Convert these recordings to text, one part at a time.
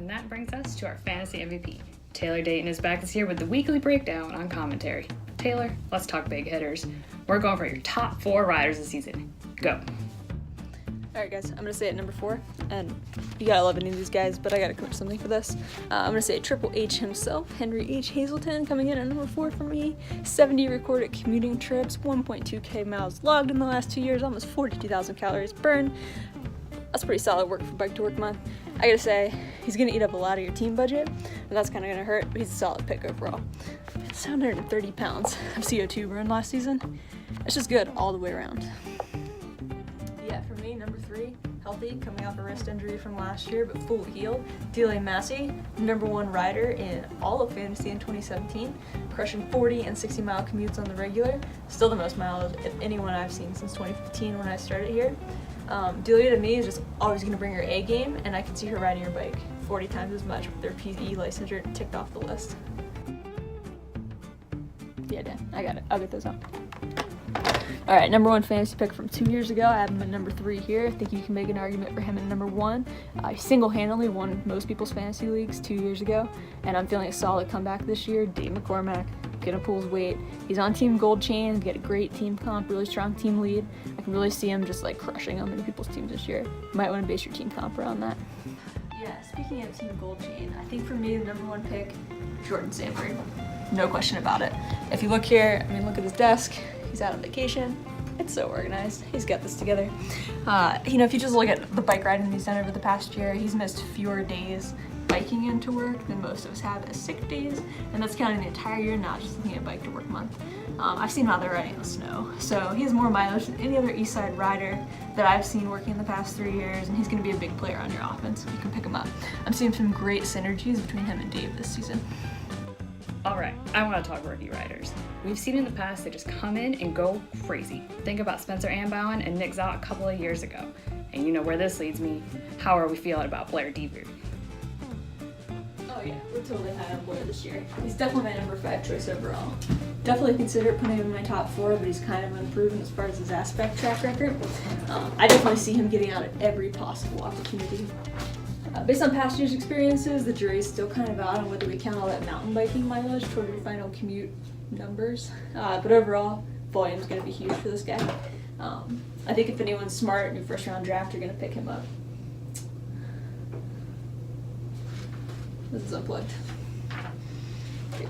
And that brings us to our fantasy MVP. Taylor Dayton is back this year with the weekly breakdown on commentary. Taylor, let's talk big hitters. We're going for your top 4 riders this season. Go. Alright guys, I'm going to say at number 4, and you gotta love any of these guys, but I gotta coach something for this. I'm going to say Triple H himself, Henry H. Hazelton, coming in at number 4 for me. 70 recorded commuting trips, 1.2k miles logged in the last 2 years, almost 42,000 calories burned. That's pretty solid work for Bike to Work month. I gotta say, he's going to eat up a lot of your team budget, and that's kind of going to hurt, but he's a solid pick overall. 730 pounds of CO2 burned last season. It's just good all the way around. Yeah, for me, number 3, healthy, coming off a wrist injury from last year, but fully healed. DeLay Massey, number 1 rider in all of fantasy in 2017, crushing 40 and 60 mile commutes on the regular. Still the most miles of anyone I've seen since 2015 when I started here. Delia to me is just always going to bring her A game, and I can see her riding her bike 40 times as much with their PE licensure ticked off the list. Yeah, Dan, I got it. I'll get those up. Alright, number 1 fantasy pick from 2 years ago. I have him at number 3 here. I think you can make an argument for him at number 1. He single-handedly won most people's fantasy leagues 2 years ago, and I'm feeling a solid comeback this year. Dave McCormack, gonna pull his weight. He's on Team Gold Chain, get a great team comp, really strong team lead. I can really see him just like crushing on many people's teams this year. You might want to base your team comp around that. Yeah, speaking of Team Gold Chain, I think for me the number 1 pick, Jordan Sanford. No question about it. If you look here, I mean, look at his desk. He's out on vacation. It's so organized. He's got this together. If you just look at the bike riding he's done over the past year, he's missed fewer days biking into work than most of us have as sick days, and that's counting the entire year, not just looking at Bike to Work month. I've seen him out there riding in the snow, so he has more mileage than any other East Side rider that I've seen working in the past 3 years, and he's going to be a big player on your offense if you can pick him up. I'm seeing some great synergies between him and Dave this season. All right, I want to talk rookie riders. We've seen in the past they just come in and go crazy. Think about Spencer Anbowen and Nick Zott a couple of years ago. And you know where this leads me. How are we feeling about Blair Deaver? Oh yeah, we're totally high on Blair this year. He's definitely my number 5 choice overall. Definitely consider putting him in my top 4, but he's kind of unproven as far as his aspect track record. I definitely see him getting out at every possible opportunity. Based on past year's experiences, the jury's still kind of out on whether we count all that mountain biking mileage toward your final commute numbers. But overall, volume's going to be huge for this guy. I think if anyone's smart in your first round draft, you're going to pick him up. This is unplugged. Great.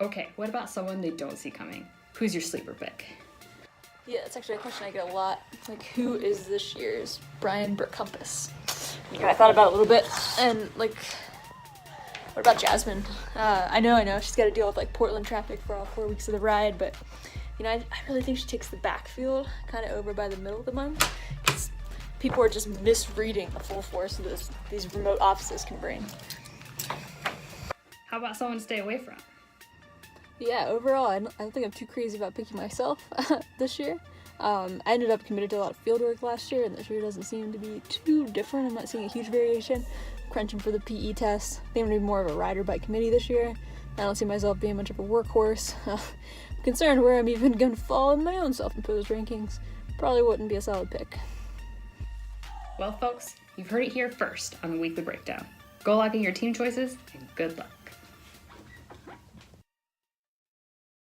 Okay, what about someone they don't see coming? Who's your sleeper pick? Yeah, it's actually a question I get a lot. Like, who is this year's Brian Burkumpus? I thought about it a little bit, and like, what about Jasmine? I know, she's got to deal with like Portland traffic for all 4 weeks of the ride, but I really think she takes the backfield kind of over by the middle of the month, because people are just misreading the full force of these remote offices can bring. How about someone to stay away from? Yeah, overall, I don't think I'm too crazy about picking myself this year. I ended up committed to a lot of field work last year, and this year doesn't seem to be too different. I'm not seeing a huge variation. Crunching for the PE test. I think I'm going to be more of a rider by committee this year. I don't see myself being much of a workhorse. I'm concerned where I'm even going to fall in my own self-imposed rankings. Probably wouldn't be a solid pick. Well, folks, you've heard it here first on the Weekly Breakdown. Go lock in your team choices, and good luck.